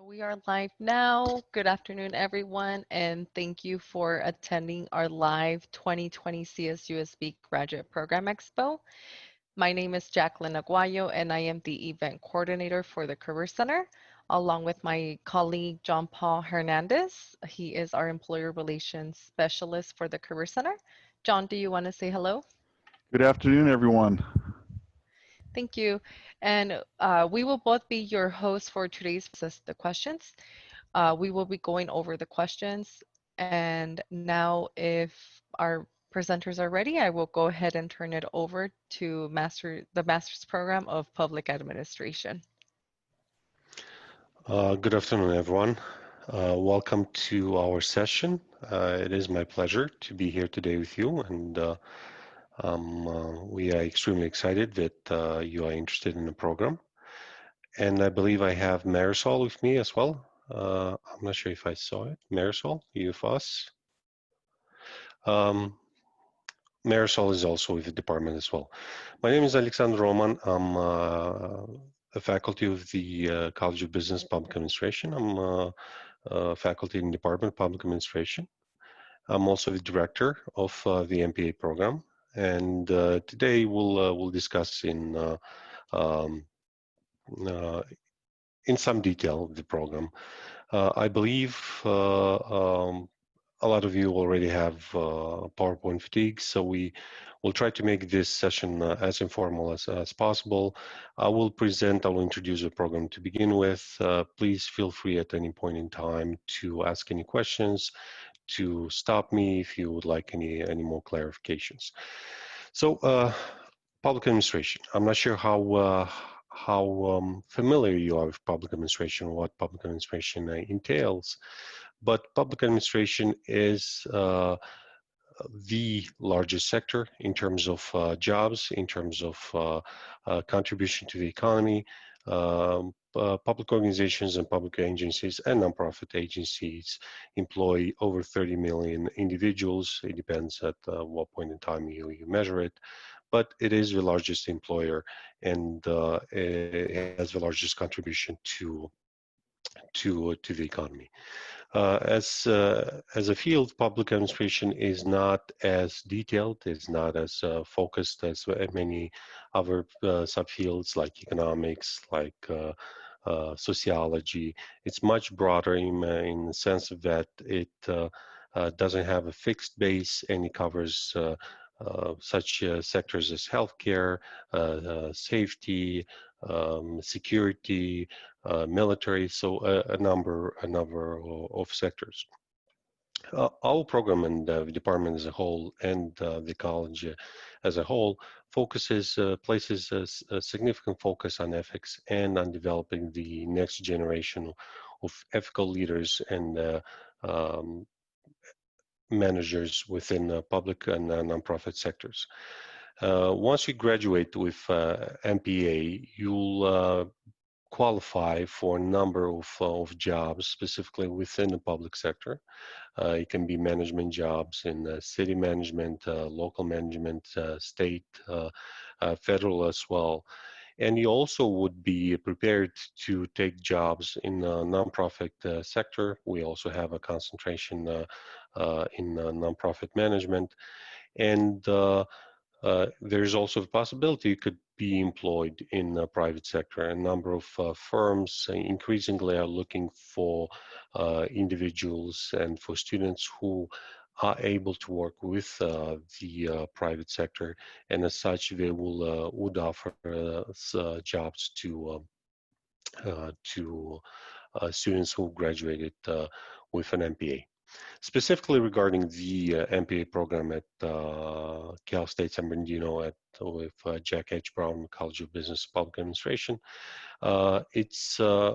We are live now. Good afternoon, everyone, and thank you for attending our live 2020 CSUSB Graduate Program Expo. My name is Jacqueline Aguayo, and I am the event coordinator for the Career Center, along with my colleague John Paul Hernandez. He is our employer relations specialist for the Career Center. John, do you want to say hello? Good afternoon, everyone. Thank you. And we will both be your hosts for today's the questions. We will be going over the questions. And now, if our presenters are ready, I will go ahead and turn it over to the Master's Program of Public Administration. Good afternoon, everyone. Welcome to our session. It is my pleasure to be here today with you, and we are extremely excited that you are interested in the program. And I believe I have Marisol with me as well. I'm not sure if I saw it. Marisol, you with us? Marisol is also with the department as well. My name is Alexander Roman. I'm a faculty of the College of Business Public Administration. I'm faculty in the Department of Public Administration. I'm also the director of the MPA program. And today we'll discuss um, in some detail the program. I believe a lot of you already have PowerPoint fatigue, so we will try to make this session as informal as possible. I will introduce the program to begin with. Please feel free at any point in time to ask any questions, to stop me if you would like any more clarifications. So, public administration. I'm not sure how familiar you are with public administration, what public administration entails, but public administration is the largest sector in terms of jobs, in terms of contribution to the economy. Public organizations and public agencies and nonprofit agencies employ over 30 million individuals. It depends at what point in time you measure it, but it is the largest employer, and it has the largest contribution to the economy. As a field, public administration is not as detailed, is not as focused as many other subfields like economics, like sociology. It's much broader in the sense that it doesn't have a fixed base, and it covers such sectors as healthcare, safety, security, military, so a number of sectors. Our program and the department as a whole, and the college as a whole, places a significant focus on ethics and on developing the next generation of ethical leaders and managers within public and nonprofit sectors. Once you graduate with MPA, you'll qualify for a number of jobs, specifically within the public sector. It can be management jobs in city management, local management, state, federal as well. And you also would be prepared to take jobs in the nonprofit sector. We also have a concentration in nonprofit management. And there's also the possibility you could be employed in the private sector. A number of firms increasingly are looking for individuals and for students who are able to work with the private sector, and as such, they would offer jobs to students who graduated with an MPA. Specifically regarding the MPA program at Cal State San Bernardino with Jack H. Brown College of Business Public Administration,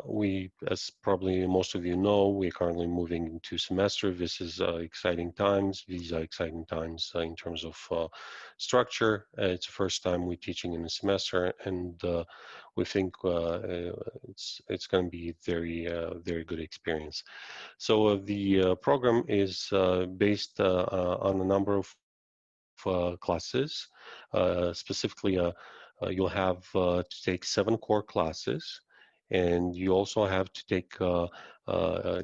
we, as probably most of you know, we're currently moving into semester. This is exciting times. These are exciting times in terms of structure. It's the first time we're teaching in a semester, and we think it's going to be very good experience. So the program is based on a number of classes. Specifically, you'll have to take 7 core classes, And you also have to take,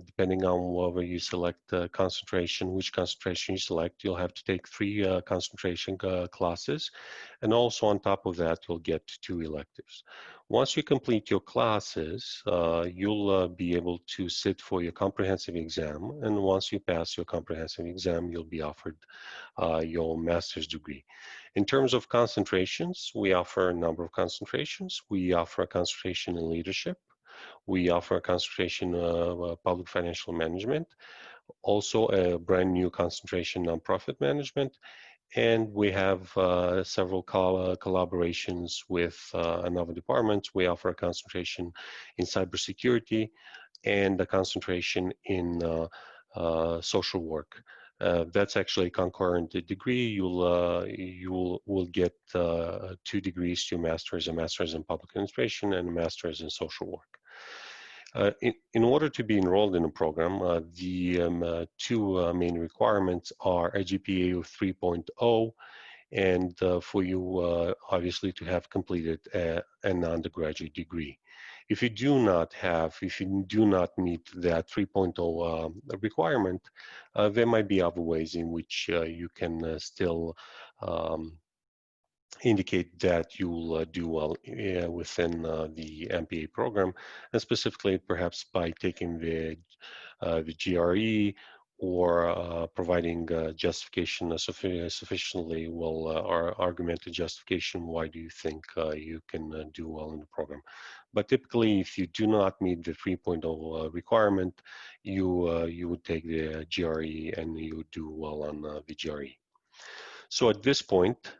depending on whether you select concentration, which concentration you select, you'll have to take 3 concentration classes. And also on top of that, you'll get 2 electives. Once you complete your classes, you'll be able to sit for your comprehensive exam. And once you pass your comprehensive exam, you'll be offered your master's degree. In terms of concentrations, we offer a number of concentrations. We offer a concentration in leadership. We offer a concentration of public financial management, also a brand new concentration nonprofit management, and we have several collaborations with another department. We offer a concentration in cybersecurity and a concentration in social work. That's actually a concurrent degree. You will get 2 degrees, 2 masters, a master's in public administration and a master's in social work. In order to be enrolled in a program, the 2 main requirements are a GPA of 3.0 and for you, obviously, to have completed an undergraduate degree. If you do not meet that 3.0 requirement, there might be other ways in which you can still indicate that you'll do well within the MPA program, and specifically perhaps by taking the GRE or providing justification, sufficiently well or argumented justification why do you think you can do well in the program. But typically, if you do not meet the 3.0 requirement, you would take the GRE and you would do well on the GRE. So at this point,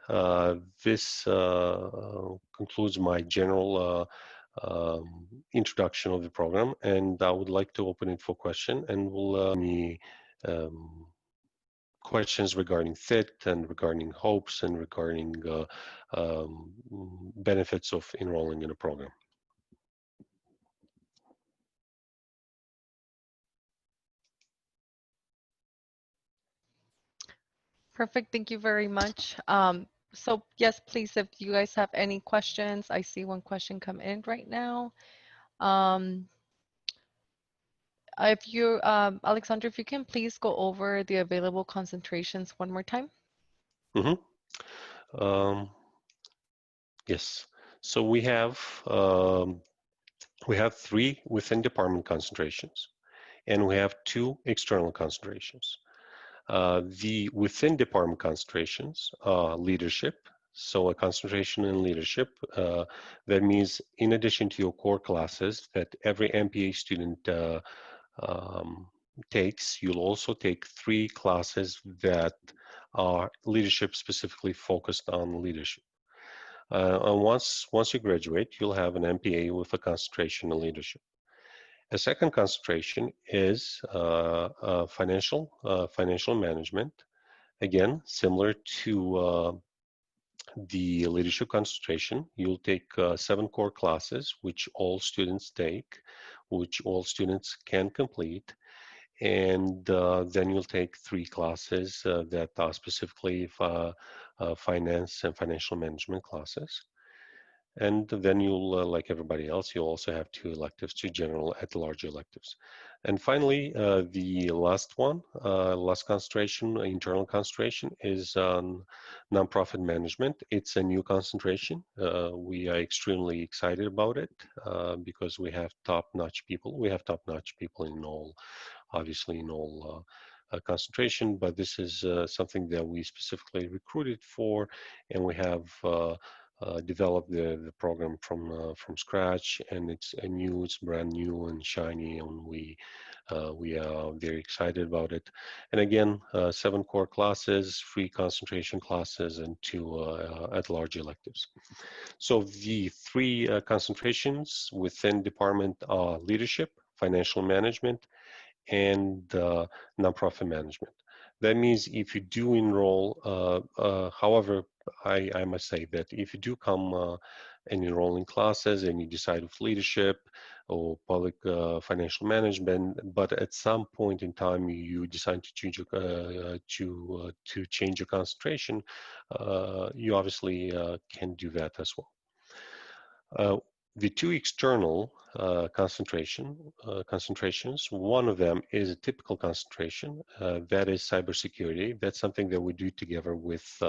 this concludes my general introduction of the program, and I would like to open it for question, and we'll any um, questions regarding fit and regarding hopes and regarding benefits of enrolling in a program. Perfect. Thank you very much. So yes, please, if you guys have any questions, I see one question come in right now. Um, if you, Alexandra, if you can please go over the available concentrations one more time. Mm-hmm. Yes. So we have 3 within department concentrations, and we have 2 external concentrations. The within department concentrations, leadership. So a concentration in leadership, that means in addition to your core classes that every MPA student um, takes, you'll also take 3 classes that are leadership specifically focused on leadership. And once you graduate, you'll have an MPA with a concentration in leadership. A second concentration is financial management. Again, similar to the leadership concentration, you'll take 7 core classes, which all students take, which all students can complete, and then you'll take 3 classes that are specifically finance and financial management classes. And then you'll, like everybody else, you'll also have 2 electives, 2 general at-large electives. And finally, the last one, last concentration, internal concentration, is nonprofit management. It's a new concentration. We are extremely excited about it because we have top-notch people. We have top-notch people in all, obviously in all concentration, but this is something that we specifically recruited for, and we have developed the program from scratch, and it's brand new and shiny, and we are very excited about it. And again, 7 core classes, 3 concentration classes, and 2 at-large electives. So the 3 concentrations within department are leadership, financial management, and nonprofit management. That means if you do enroll, however, I must say that if you do come and enroll in classes and you decide with leadership or public financial management, but at some point in time you decide to change to change your concentration, you obviously can do that as well. The 2 external concentrations. One of them is a typical concentration, that is cybersecurity. That's something that we do together with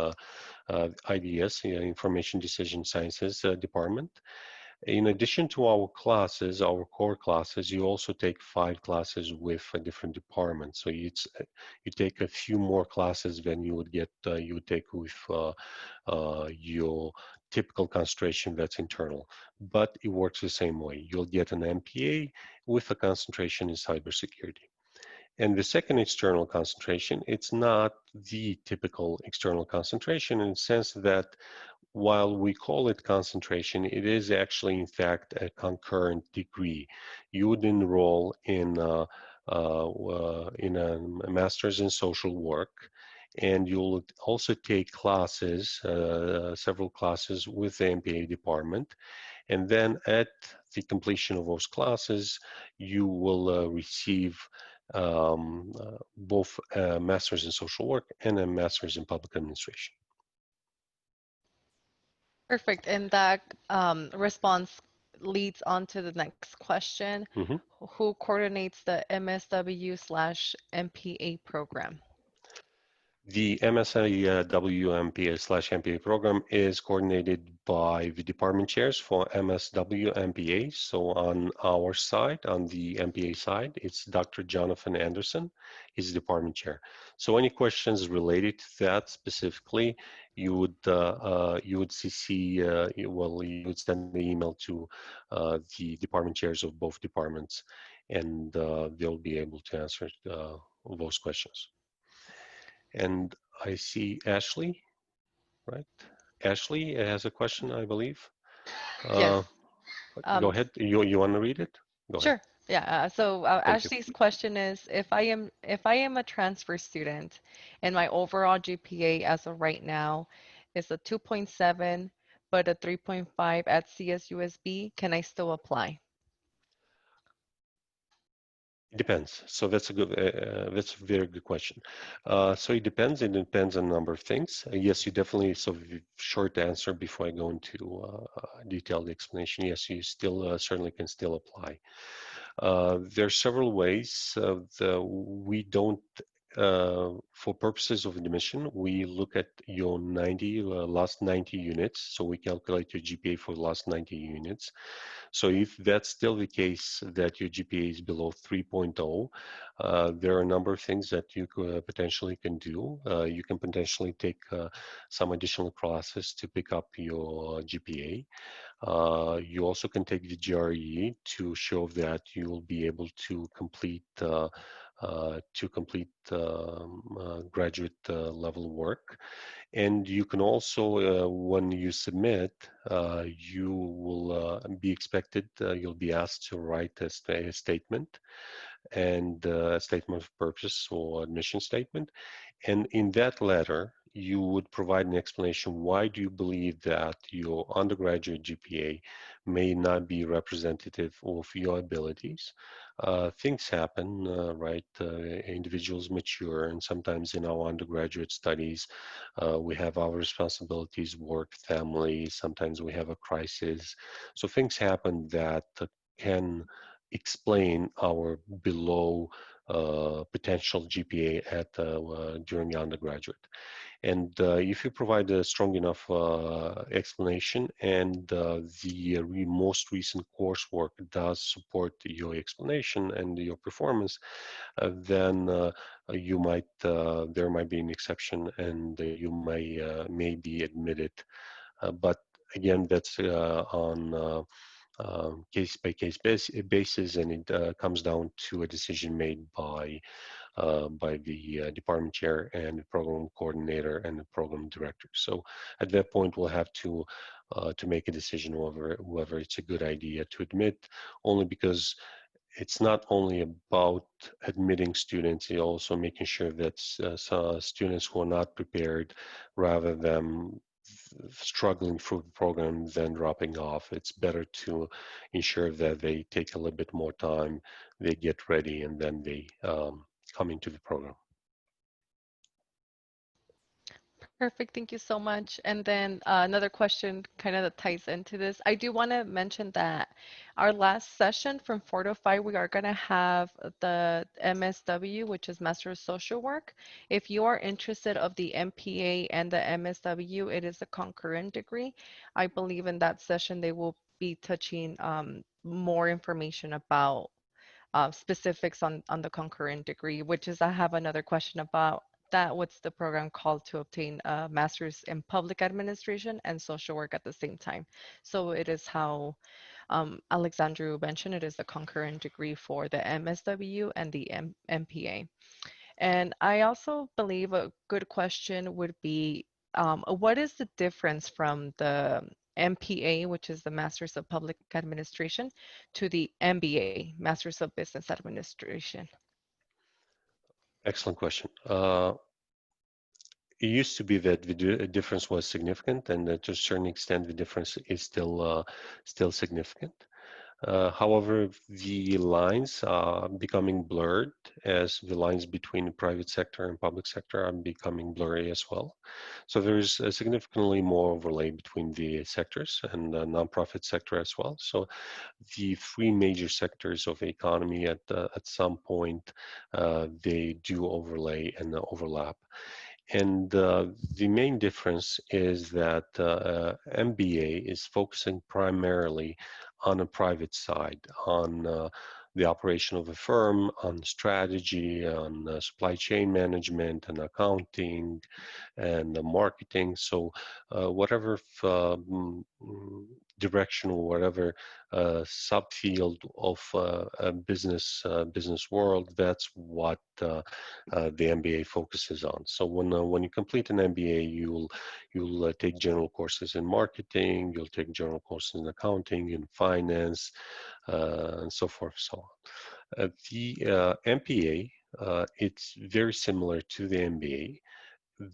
IDS, Information Decision Sciences Department. In addition to our classes, our core classes, you also take 5 classes with a different department. So you take a few more classes than you would take with your typical concentration that's internal. But it works the same way. You'll get an MPA with a concentration in cybersecurity. And the second external concentration, it's not the typical external concentration in the sense that while we call it concentration, it is actually, in fact, a concurrent degree. You would enroll in a master's in social work, and you'll also take classes, several classes with the MPA department. And then at the completion of those classes, you will receive both a master's in social work and a master's in public administration. Perfect. And that response leads on to the next question. Mhm. Who coordinates the MSW/MPA program? The MSWMPA/MPA program is coordinated by the department chairs for MSWMPA. So on our side, on the MPA side, it's Dr. Jonathan Anderson. He's the department chair. So any questions related to that specifically, you would CC, you would send the email to the department chairs of both departments, and they'll be able to answer those questions. And I see Ashley, right? Ashley has a question, I believe. Yes. Uh, go Um, ahead. You want to read it? Go ahead. sure. Yeah. So Thank you. Ashley's question is, if I am a transfer student and my overall GPA as of right now is a 2.7 but a 3.5 at CSUSB, can I still apply? It depends. So that's a very good question. So it depends. It depends on a number of things. Yes, you definitely. So short answer before I go into detailed explanation. Yes, you still certainly can still apply. There are several ways. We don't, for purposes of admission, we look at your last 90 units. So we calculate your GPA for the last 90 units. So if that's still the case that your GPA is below 3.0, there are a number of things that you could, potentially can do. You can potentially take some additional classes to pick up your GPA. You also can take the GRE to show that you will be able to complete graduate level work. And you can also, when you submit, you will be expected, you'll be asked to write a statement and a statement of purpose or admission statement. And in that letter, you would provide an explanation why do you believe that your undergraduate GPA may not be representative of your abilities. Things happen, right? Individuals mature, and sometimes in our undergraduate studies, we have our responsibilities, work, family, sometimes we have a crisis. So things happen that can explain our below potential GPA at during the undergraduate. And if you provide a strong enough explanation and the most recent coursework does support your explanation and your performance, then you might there might be an exception and you may be admitted. But again, that's on case by case basis, and it comes down to a decision made by the department chair and the program coordinator and the program director. So at that point, we'll have to make a decision whether it's a good idea to admit, only because it's not only about admitting students, it's also making sure that students who are not prepared, rather than struggling through the program then dropping off, it's better to ensure that they take a little bit more time, they get ready, and then they come into the program. Perfect. Thank you so much. And then another question kind of that ties into this. I do want to mention that our last session from 4 to 5, we are going to have the MSW, which is Master of Social Work. If you are interested of the MPA and the MSW, it is a concurrent degree. I believe in that session they will be touching more information about specifics on the concurrent degree, which is I have another question about that. What's the program called to obtain a master's in public administration and social work at the same time? So it is how Alexandru mentioned, it is the concurrent degree for the MSW and the MPA. And I also believe a good question would be, what is the difference from the MPA, which is the Masters of Public Administration, to the MBA, Masters of Business Administration? Excellent question. It used to be that the difference was significant, and to a certain extent, the difference is still significant. However, the lines are becoming blurred as the lines between the private sector and public sector are becoming blurry as well. So there's a significantly more overlay between the sectors and the nonprofit sector as well. So the three major sectors of the economy at some point they do overlay and overlap. And the main difference is that MBA is focusing primarily on a private side, on the operation of a firm, on strategy, on supply chain management and accounting and marketing. So whatever direction or whatever subfield of a business world, that's what the MBA focuses on. So when you complete an MBA, you'll take general courses in marketing, you'll take general courses in accounting, in finance, and so forth, so on. The MPA, it's very similar to the MBA.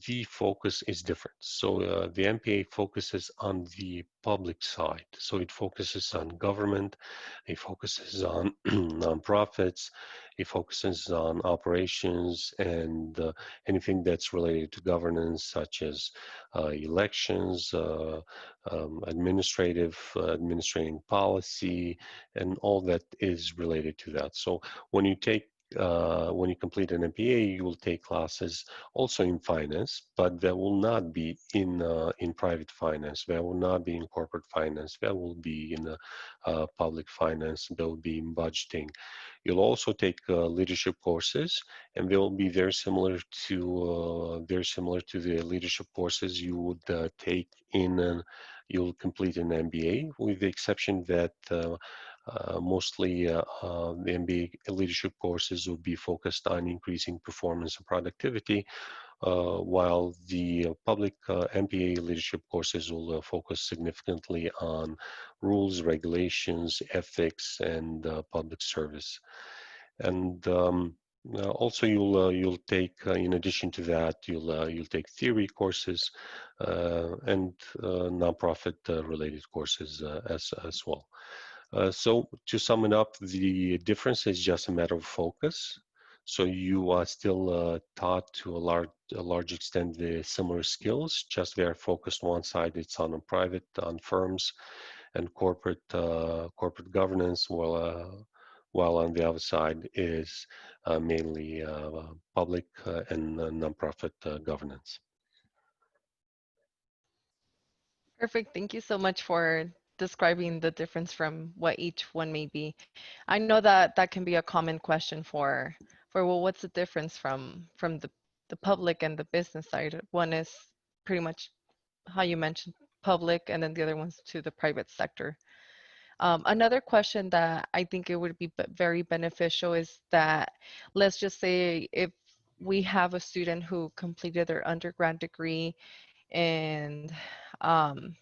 The focus is different. So the MPA focuses on the public side. So it focuses on government, it focuses on nonprofits, it focuses on operations and anything that's related to governance, such as elections, administrating policy, and all that is related to that. So when you take when you complete an MPA, you will take classes also in finance, but that will not be in private finance. That will not be in corporate finance. That will be in public finance. That will be in budgeting. You'll also take leadership courses, and they will be very similar to the leadership courses you would take in an you'll complete an MBA, with the exception that mostly the MBA leadership courses will be focused on increasing performance and productivity, while the public MBA leadership courses will focus significantly on rules, regulations, ethics, and public service. And also, you'll take in addition to that, you'll take theory courses and nonprofit related courses as well. So to sum it up, the difference is just a matter of focus. So you are still taught to a large extent the similar skills, just they are focused one side, it's on a private, on firms and corporate governance, while on the other side is mainly public and nonprofit governance. Perfect. Thank you so much for describing the difference from what each one may be. I know that that can be a common question for well, what's the difference from the public and the business side? One is pretty much how you mentioned public, and then the other one's to the private sector. Another question that I think it would be very beneficial is that, let's just say if we have a student who completed their undergrad degree and um,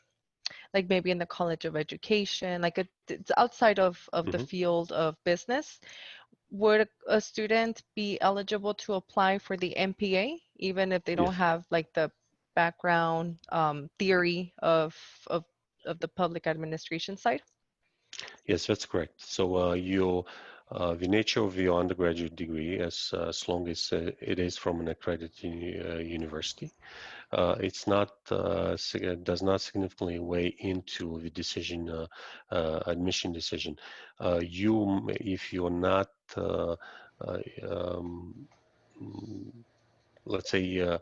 like maybe in the College of Education, like it's outside of the Mhm. field of business, would a student be eligible to apply for the MPA even if they don't Yes. have like the background theory of the public administration side? Yes, that's correct. So you The nature of your undergraduate degree, as long as it is from an accredited university, it's not does not significantly weigh into the decision, admission decision. If you're not, uh, um, mm, let's say,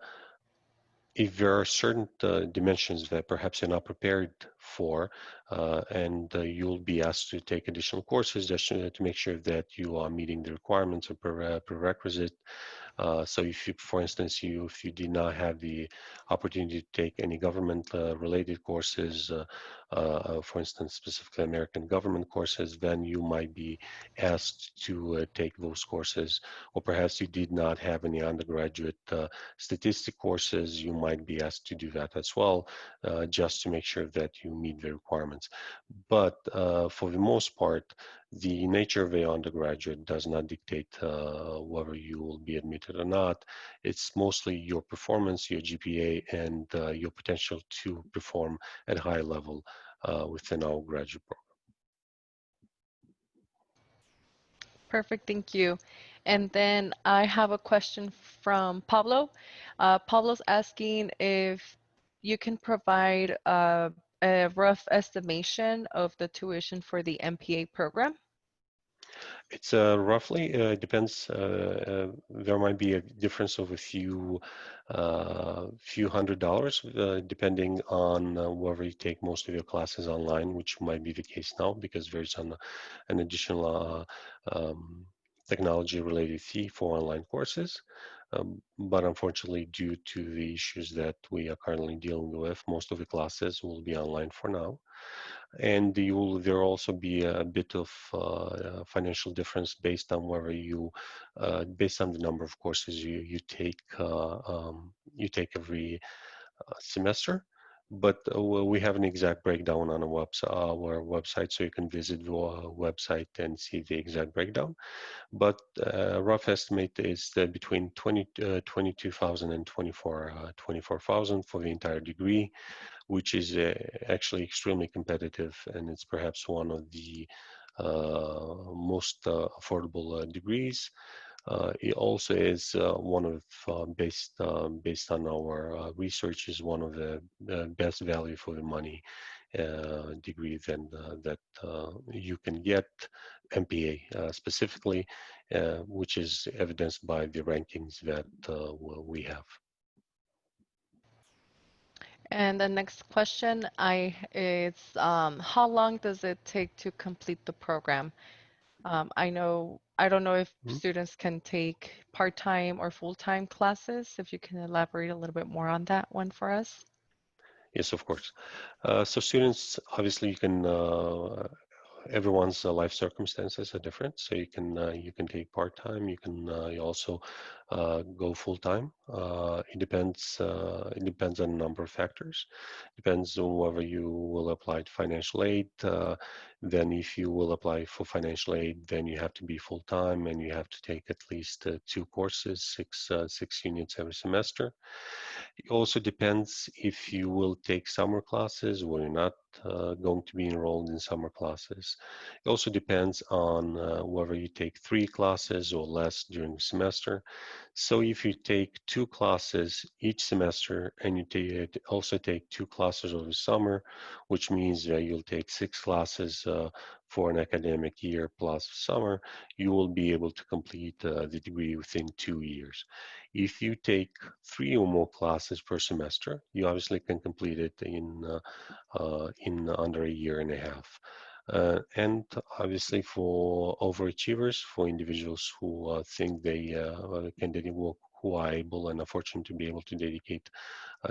if there are certain dimensions that perhaps you're not prepared for, and you'll be asked to take additional courses just to make sure that you are meeting the requirements or prerequisite. So if you, for instance, if you did not have the opportunity to take any government related courses, for instance, specifically American government courses, then you might be asked to take those courses. Or perhaps you did not have any undergraduate statistic courses, you might be asked to do that as well, just to make sure that you meet the requirements. But for the most part, the nature of the undergraduate does not dictate whether you will be admitted or not. It's mostly your performance, your GPA, and your potential to perform at a high level within our graduate program. Perfect, thank you. And then I have a question from Pablo. Pablo's asking if you can provide a rough estimation of the tuition for the MPA program. It's roughly depends. There might be a difference of a few $100s, depending on whether you take most of your classes online, which might be the case now because there's an additional technology-related fee for online courses. But unfortunately, due to the issues that we are currently dealing with, most of the classes will be online for now. And there will also be a bit of financial difference based on whether based on the number of courses you take every semester. But we have an exact breakdown on our website, so you can visit the website and see the exact breakdown. But a rough estimate is that between 22,000 and 24,000 for the entire degree, which is actually extremely competitive, and it's perhaps one of the most affordable degrees. It also is one of based on our research is one of the best value for the money degree that you can get, MPA specifically, which is evidenced by the rankings that we have. And the next question, it's how long does it take to complete the program? I don't know if Mhm. students can take part-time or full-time classes. If you can elaborate a little bit more on that one for us. Yes, of course. So students, obviously, you can everyone's life circumstances are different, so you can take part-time, you also go full-time. It depends on a number of factors. Depends on whether you will apply to financial aid. Then if you will apply for financial aid, then you have to be full-time and you have to take at least two courses, six units every semester. It also depends if you will take summer classes or you're not going to be enrolled in summer classes. It also depends on whether you take three classes or less during the semester. So if you take two classes each semester and also take two classes over the summer, which means you'll take six classes for an academic year plus summer, you will be able to complete the degree within 2 years. If you take three or more classes per semester, you obviously can complete it in under a year and a half. And obviously for overachievers, for individuals who think they can work, who are able and are fortunate to be able to dedicate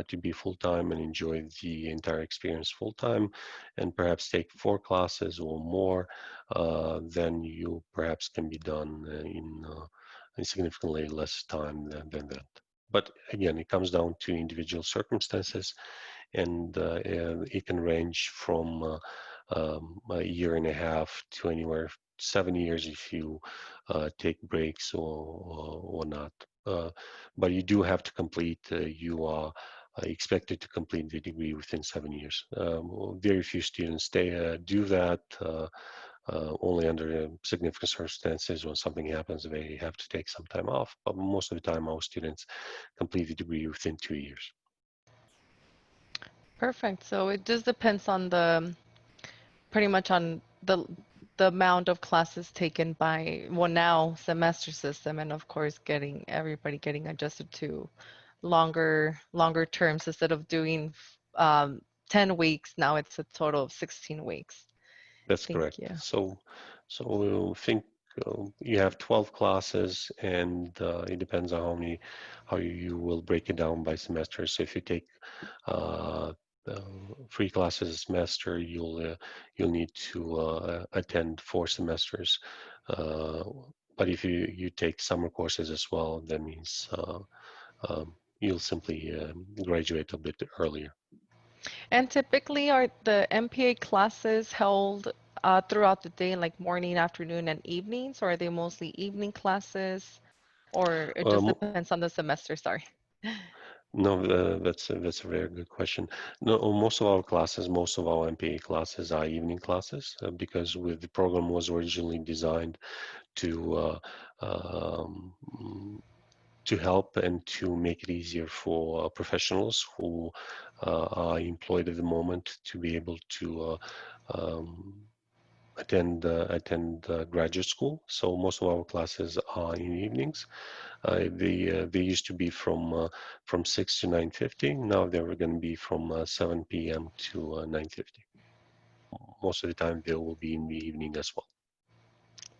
to be full-time and enjoy the entire experience full-time, and perhaps take four classes or more, then you perhaps can be done in significantly less time than that. But again, it comes down to individual circumstances, and it can range from a year and a half to anywhere 7 years if you take breaks or not. Uh, but you do have to complete. You are expected to complete the degree within 7 years. Very few students do that. only under significant circumstances when something happens, they have to take some time off. But most of the time, our students complete the degree within 2 years. Perfect. So it just depends on pretty much on the amount of classes taken by, well, now semester system, and of course getting everybody getting adjusted to longer terms instead of doing 10 weeks. Now it's a total of 16 weeks. That's Thank correct. you. So we'll think you have 12 classes, and it depends on how you will break it down by semester. So if you take uh, uh, 3 classes a semester, you'll need to attend 4 semesters. Uh, but if you take summer courses as well, that means you'll simply graduate a bit earlier. And typically, are the MPA classes held throughout the day, like morning, afternoon, and evenings, or are they mostly evening classes, or it just Um, depends on the semester? Sorry. No, that's a very good question. No, most of our MPA classes are evening classes the program was originally designed to to help and to make it easier for professionals who are employed at the moment to be able to attend graduate school. So most of our classes are in evenings. They used to be from 6 to 9:50. Now they're going to be from 7 p.m. to 9:50. Most of the time they will be in the evening as well.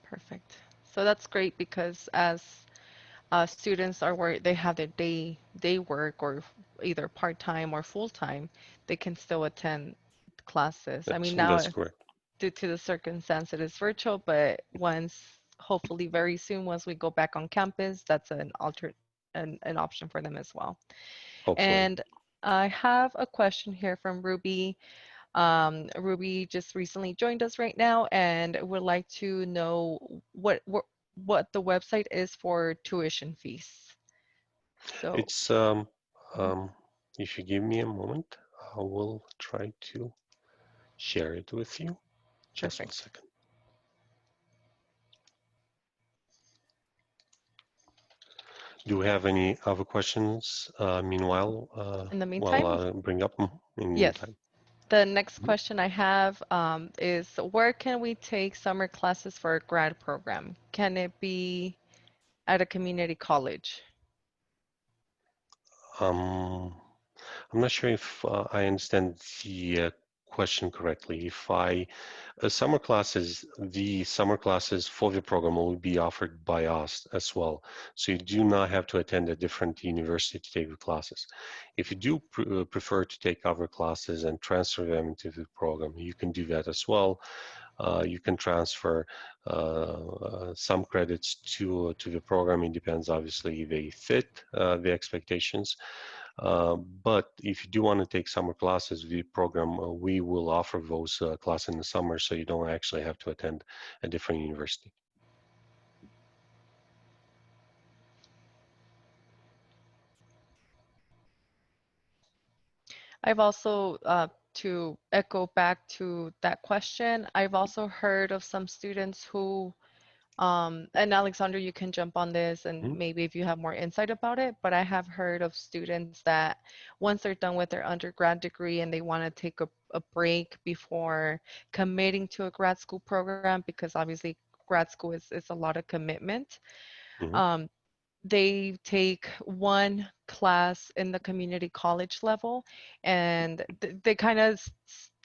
Perfect. So that's great because as students are where they have their day work or either part-time or full-time, they can still attend classes. I mean, That's now correct. due to the circumstance, it is virtual, but once, hopefully very soon, once we go back on campus, that's an option for them as well. Hopefully. And I have a question here from Ruby. Ruby just recently joined us right now and would like to know what the website is for tuition fees. So, It's um, if you give me a moment, I will try to share it with you. Just one perfect. second. Do we have any other questions? Meanwhile, In the while meantime, I bring up in the yes. meantime. The next Mhm. question I have is where can we take summer classes for a grad program? Can it be at a community college? Um, I'm not sure if I understand the question correctly. If I the summer classes for the program will be offered by us as well. So you do not have to attend a different university to take the classes. If you do prefer to take other classes and transfer them into the program, you can do that as well. You can transfer some credits to the program. It depends, obviously, they fit the expectations. But if you do want to take summer classes, the program, we will offer those classes in the summer, so you don't actually have to attend a different university. I've also, to echo back to that question, I've also heard of some students who, and Alexander, you can jump on this and Mhm. maybe if you have more insight about it, but I have heard of students that once they're done with their undergrad degree and they want to take a break before committing to a grad school program, because obviously grad school is a lot of commitment. Mhm. Um, they take one class in the community college level and they kind of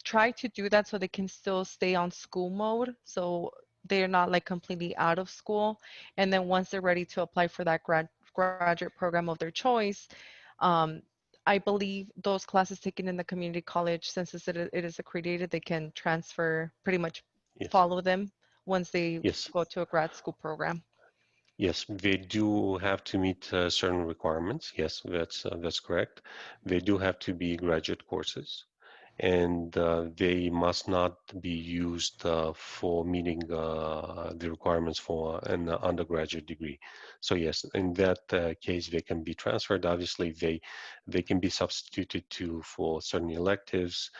try to do that so they can still stay on school mode so they're not like completely out of school, and then once they're ready to apply for that graduate program of their choice, um, I believe those classes taken in the community college, since it is accredited, they can transfer, pretty much Yes. follow them once they Yes. go to a grad school program. Yes, they do have to meet certain requirements. Yes, that's correct. They do have to be graduate courses, and they must not be used for meeting the requirements for an undergraduate degree. So yes, in that case, they can be transferred. Obviously, they can be substituted to for certain electives.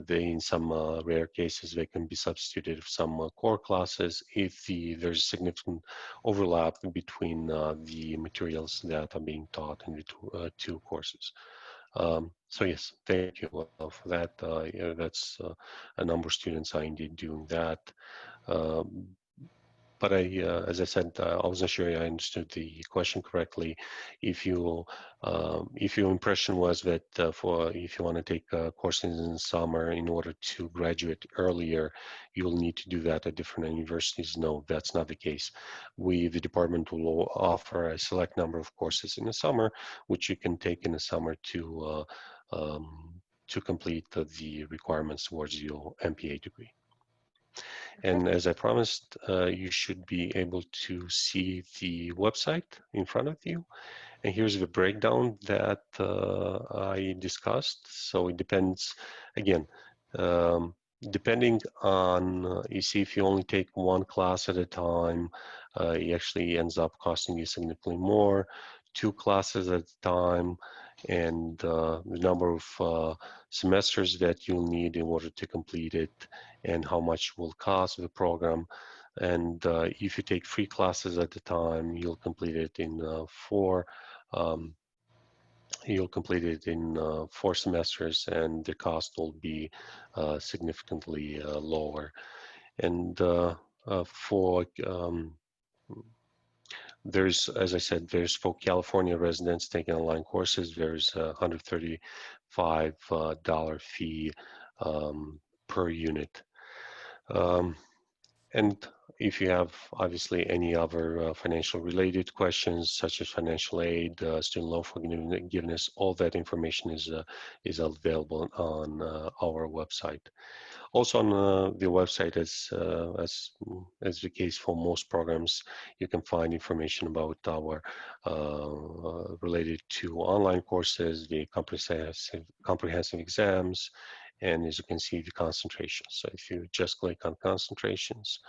They, in some rare cases, they can be substituted for some core classes if there's significant overlap between the materials that are being taught in the two courses. So yes, thank you for that. Yeah, that's a number of students are indeed doing that. Um, but as I said, I wasn't sure I understood the question correctly. If if your impression was that for if you want to take courses in the summer in order to graduate earlier, you'll need to do that at different universities. No, that's not the case. The department will offer a select number of courses in the summer, which you can take in the summer to complete the requirements towards your MPA degree. And Perfect. as I promised, you should be able to see the website in front of you. And here's the breakdown that I discussed. So it depends, again, um, depending on, you see, if you only take one class at a time, it actually ends up costing you significantly more. Two classes at a time, and the number of semesters that you'll need in order to complete it, and how much will cost the program. And if you take 3 classes at a time, um, you'll complete it in 4 semesters, and the cost will be significantly lower. And for there's, as I said, there's for California residents taking online courses, there's a $135 fee per unit. Um, And if you have obviously any other financial related questions, such as financial aid, student loan forgiveness, all that information is available on our website. Also on the website, as the case for most programs, you can find information about our related to online courses, the comprehensive exams, and as you can see, the concentrations. So if you just click on concentrations,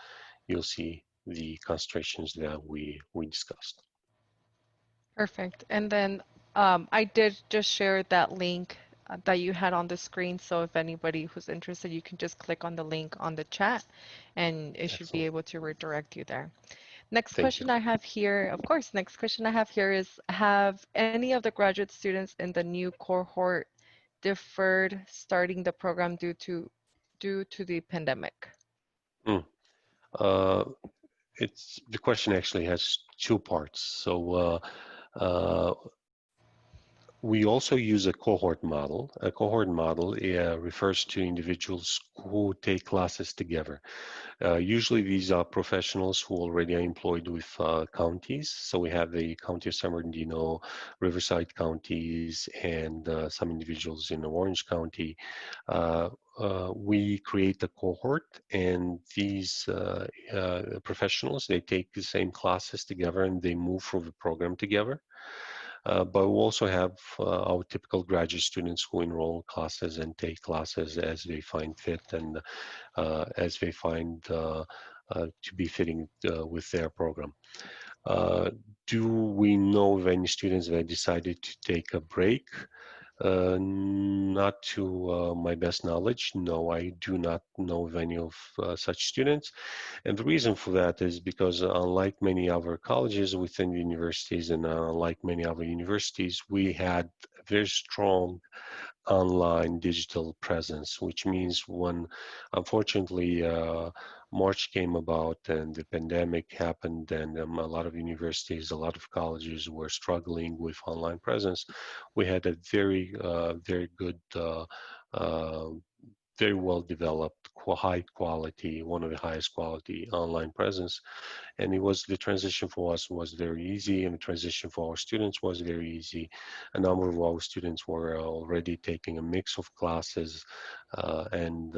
you'll see the concentrations that we discussed. Perfect. And then I did just share that link that you had on the screen. So if anybody who's interested, you can just click on the link on the chat and it should be Excellent. able to redirect you there. Next Thank you. question I have here, of course, next question I have here is, have any of the graduate students in the new cohort deferred starting the program due to the pandemic? Mm. Uh, it's the question actually has 2 parts. So uh, we also use a cohort model. A cohort model refers to individuals who take classes together. Usually these are professionals who already are employed with counties. So we have the County of San Bernardino, Riverside counties, and some individuals in Orange County. Uh, we create a cohort, and these professionals, they take the same classes together and they move through the program together. But we also have our typical graduate students who enroll classes and take classes as they find fit and as they find to be fitting with their program. Uh, do we know of any students that decided to take a break? Not to my best knowledge. No, I do not know of any of such students. And the reason for that is because unlike many other colleges within the universities and unlike many other universities, we had a very strong online digital presence, which means when unfortunately March came about and the pandemic happened and a lot of universities, a lot of colleges were struggling with online presence, we had a very good, uh, very well developed, high quality, one of the highest quality online presence. And it was the transition for us was very easy, and the transition for our students was very easy. A number of our students were already taking a mix of classes, and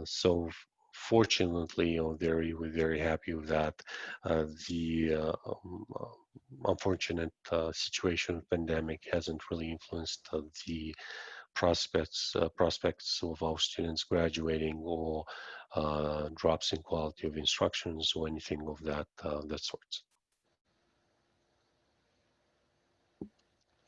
so fortunately, we're very happy with that. The unfortunate situation of pandemic hasn't really influenced the prospects of our students graduating, or drops in quality of instructions, or anything of that sort.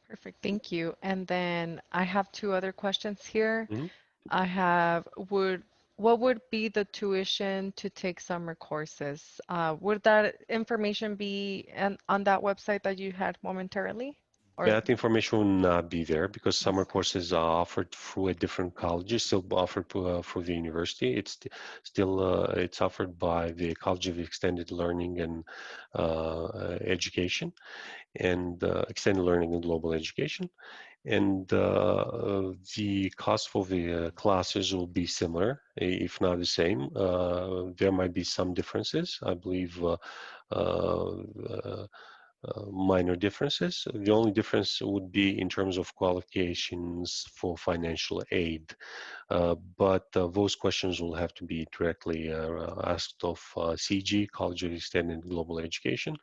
Perfect. Thank you. And then I have two other questions here. Mhm. I have, what would be the tuition to take summer courses? Would that information be on that website that you had momentarily? Or, That information will not be there because summer okay, courses are offered through a different college, still offered through the university. It's still it's offered by the College of Extended Learning and Education, and Extended Learning and Global Education. And the cost for the classes will be similar, if not the same. There might be some differences. I believe uh, minor differences. The only difference would be in terms of qualifications for financial aid, but those questions will have to be directly asked of CG, College of Extended Global Education.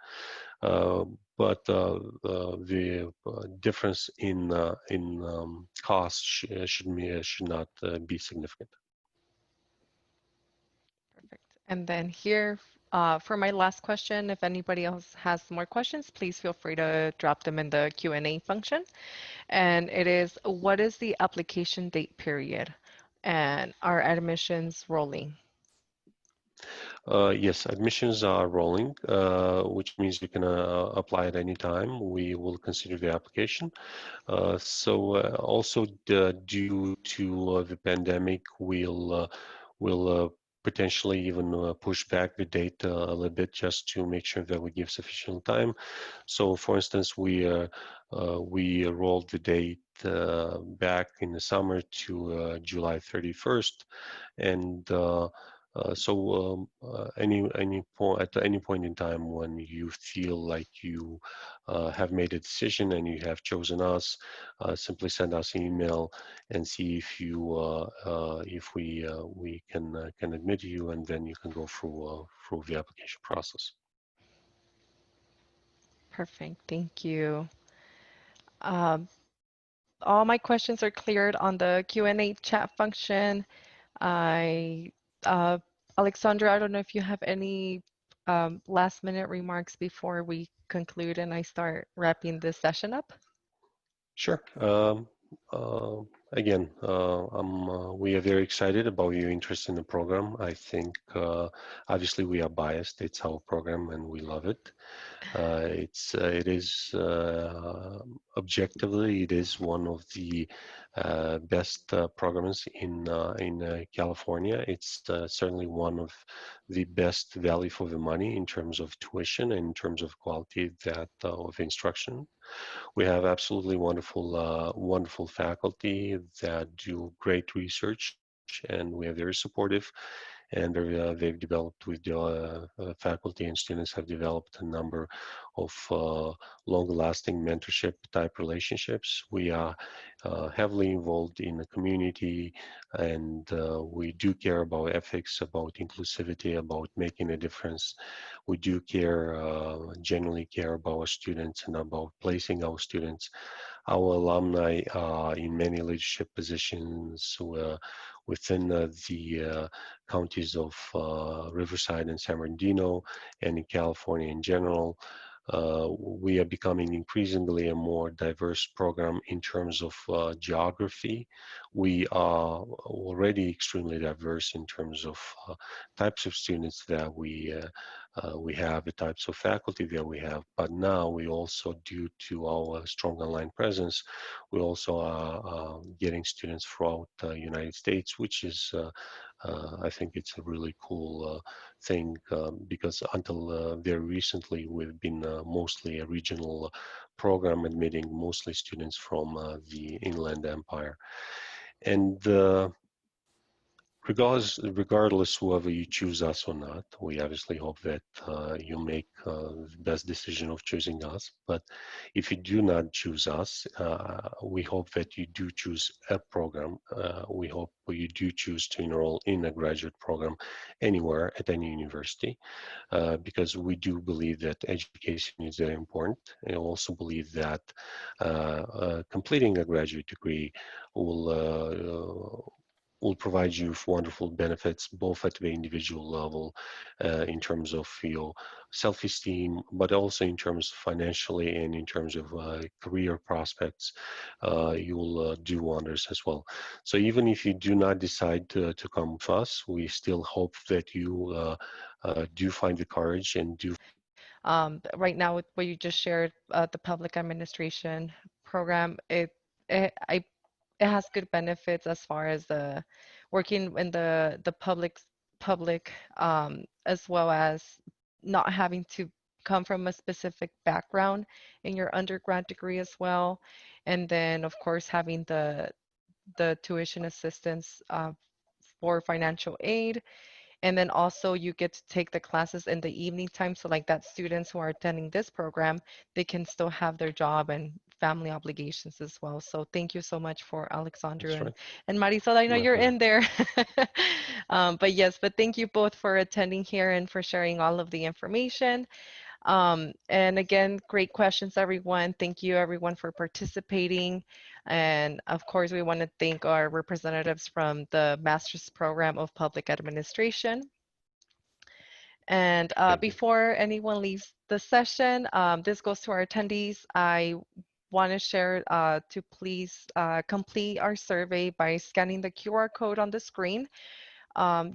Uh, but the difference in cost should not be significant. perfect. And then here, for my last question, if anybody else has more questions, please feel free to drop them in the Q&A function. And it is, what is the application date period? And are admissions rolling? Yes, admissions are rolling, which means you can apply at any time. We will consider the application. Also due to the pandemic, we'll potentially even push back the date a little bit just to make sure that we give sufficient time. So, for instance, we rolled the date back in the summer to July 31st, and any point at any point in time when you feel like you have made a decision and you have chosen us, simply send us an email and see if we can admit you, and then you can go through the application process. Perfect. Thank you. All my questions are cleared on the Q&A chat function. I, uh, Alexandra, I don't know if you have any last minute remarks before we conclude and I start wrapping this session up. Sure. Uh, Again, we are very excited about your interest in the program. I think obviously we are biased. It's our program and we love it. It is objectively, it is one of the best programs in California. It's certainly one of the best value for the money in terms of tuition and in terms of quality of instruction. We have absolutely wonderful faculty that do great research, and we are very supportive. And they've developed with the faculty and students have developed a number of long-lasting mentorship type relationships. We are heavily involved in the community, and we do care about ethics, about inclusivity, about making a difference. We do genuinely care about our students and about placing our students. Our alumni are in many leadership positions within the counties of Riverside and San Bernardino, and in California in general. We are becoming increasingly a more diverse program in terms of geography. We are already extremely diverse in terms of types of students that we have, the types of faculty that we have. But now we also, due to our strong online presence, we also are getting students throughout the United States, which is I think it's a really cool thing because until very recently, we've been mostly a regional program admitting mostly students from the Inland Empire. And regardless whether you choose us or not, we obviously hope that you make the best decision of choosing us. But if you do not choose us, we hope that you do choose a program. We hope you do choose to enroll in a graduate program anywhere at any university, because we do believe that education is very important. I also believe that completing a graduate degree will provide you with wonderful benefits, both at the individual level, in terms of your self-esteem, but also in terms financially and in terms of career prospects. You will do wonders as well. So even if you do not decide to come with us, we still hope that you do find the courage and do. Right now, with what you just shared, the public administration program, it it has good benefits as far as the working in the public, as well as not having to come from a specific background in your undergrad degree as well, and then of course having the tuition assistance for financial aid, and then also you get to take the classes in the evening time. So like that students who are attending this program, they can still have their job and family obligations as well. So thank you so much for Alexandru That's right. and Marisol. I know My you're pleasure. in there. But yes, but thank you both for attending here and for sharing all of the information. And again, great questions, everyone. Thank you, everyone, for participating. And of course, we want to thank our representatives from the Master's Program of Public Administration. And Thank you. before anyone leaves the session, this goes to our attendees. I want to share to please complete our survey by scanning the QR code on the screen. Your